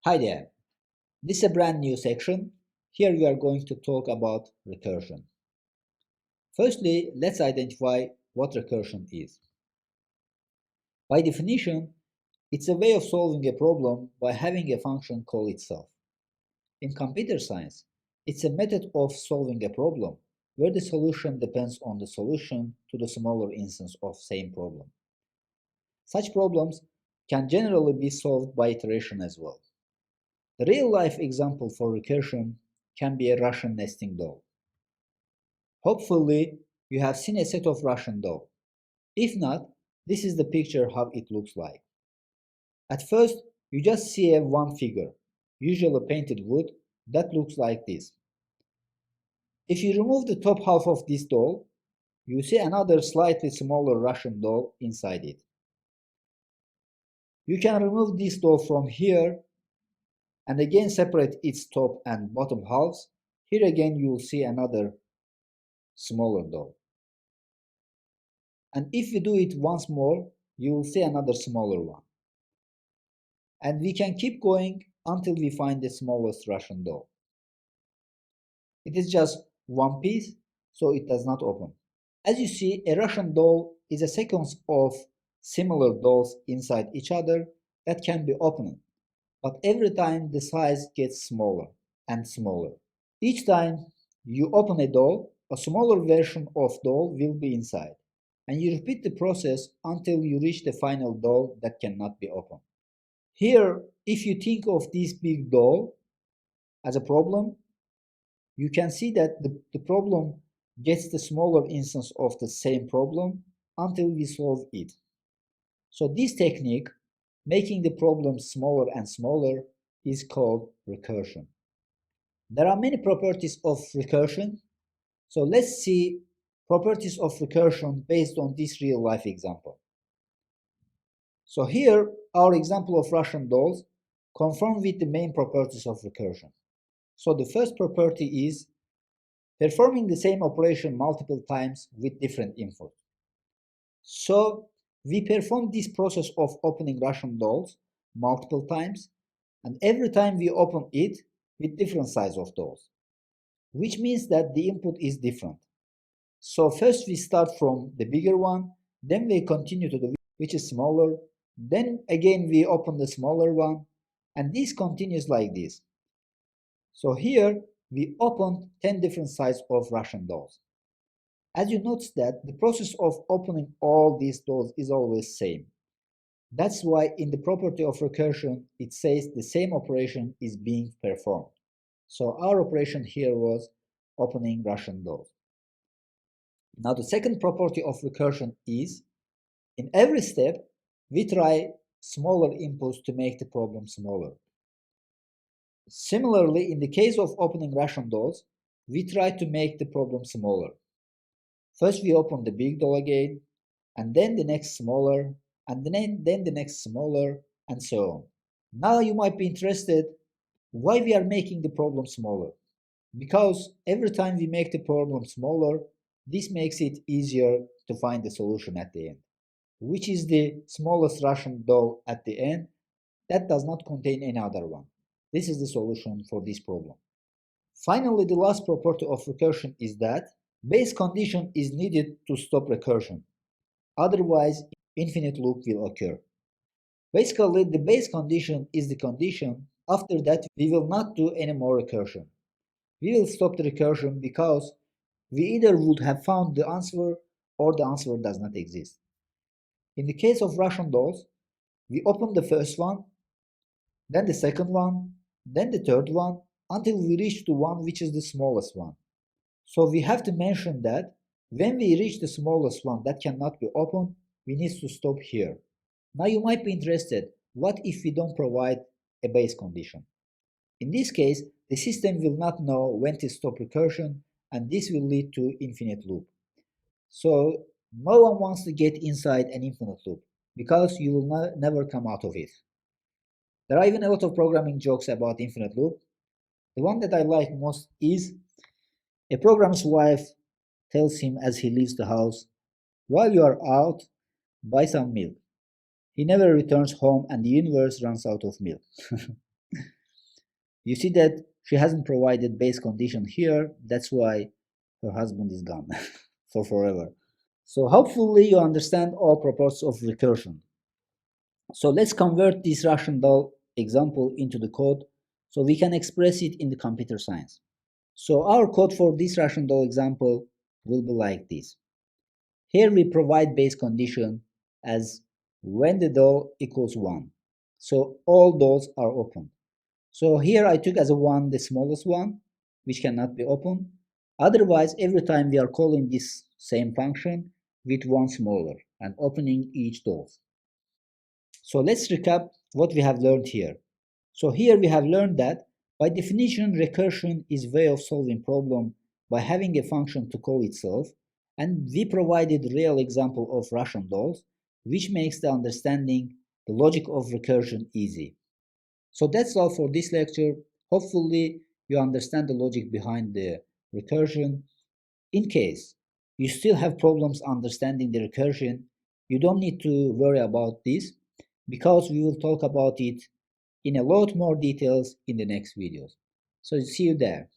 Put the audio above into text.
Hi there, this is a brand new section. Here we are going to talk about recursion. Firstly, let's identify what recursion is. By definition, it's a way of solving a problem by having a function call itself. In computer science, it's a method of solving a problem where the solution depends on the solution to the smaller instance of same problem. Such problems can generally be solved by iteration as well. The real-life example for recursion can be a Russian nesting doll. Hopefully, you have seen a set of Russian doll. If not, this is the picture how it looks like. At first, you just see a one figure, usually painted wood, that looks like this. If you remove the top half of this doll, you see another slightly smaller Russian doll inside it. You can remove this doll from here and again separate its top and bottom halves. Here again you will see another smaller doll. And if you do it once more, you will see another smaller one. And we can keep going until we find the smallest Russian doll. It is just one piece, so it does not open. As you see, a Russian doll is a sequence of similar dolls inside each other that can be opened, but every time the size gets smaller and smaller. Each time you open a doll, a smaller version of doll will be inside, and you repeat the process until you reach the final doll that cannot be opened. Here, if you think of this big doll as a problem, you can see that the problem gets the smaller instance of the same problem until we solve it. So this technique, making the problem smaller and smaller, is called recursion. There are many properties of recursion, so let's see properties of recursion based on this real-life example. So here, our example of Russian dolls conform with the main properties of recursion. So the first property is performing the same operation multiple times with different input. So we perform this process of opening Russian dolls multiple times, and every time we open it with different size of dolls, which means that the input is different. So first we start from the bigger one, then we continue to the which is smaller, then again we open the smaller one, and this continues like this. So here we opened 10 different sizes of Russian dolls. As you notice that the process of opening all these dolls is always same. That's why in the property of recursion it says the same operation is being performed. So our operation here was opening Russian dolls. Now the second property of recursion is in every step we try smaller inputs to make the problem smaller. Similarly, in the case of opening Russian dolls, we try to make the problem smaller. First we open the big doll again, and then the next smaller, and then the next smaller, and so on. Now you might be interested why we are making the problem smaller. Because every time we make the problem smaller, this makes it easier to find the solution at the end. Which is the smallest Russian doll at the end that does not contain any other one. This is the solution for this problem. Finally, the last property of recursion is that base condition is needed to stop recursion. Otherwise, infinite loop will occur. Basically, the base condition is the condition after that we will not do any more recursion. We will stop the recursion because we either would have found the answer or the answer does not exist. In the case of Russian dolls, we open the first one, then the second one, then the third one, until we reach the one which is the smallest one. So we have to mention that when we reach the smallest one that cannot be opened, we need to stop here. Now you might be interested, what if we don't provide a base condition? In this case, the system will not know when to stop recursion, and this will lead to infinite loop. So no one wants to get inside an infinite loop, because you will never come out of it. There are even a lot of programming jokes about infinite loop. The one that I like most is a programmer's wife tells him as he leaves the house, "While you are out, buy some milk." He never returns home and the universe runs out of milk. You see that she hasn't provided base condition here. That's why her husband is gone for forever. So hopefully you understand all properties of recursion. So let's convert this rational example into the code so we can express it in the computer science. So our code for this rational example will be like this. Here we provide base condition as when the door equals 1. So all doors are open. So here I took as a 1 the smallest one, which cannot be opened. Otherwise, every time we are calling this same function with one smaller and opening each door. So let's recap what we have learned here. So here we have learned that by definition, recursion is way of solving problem by having a function to call itself, and we provided real example of Russian dolls, which makes the understanding the logic of recursion easy. So that's all for this lecture. Hopefully you understand the logic behind the recursion. In case you still have problems understanding the recursion, you don't need to worry about this because we will talk about it in a lot more details in the next videos. So see you there.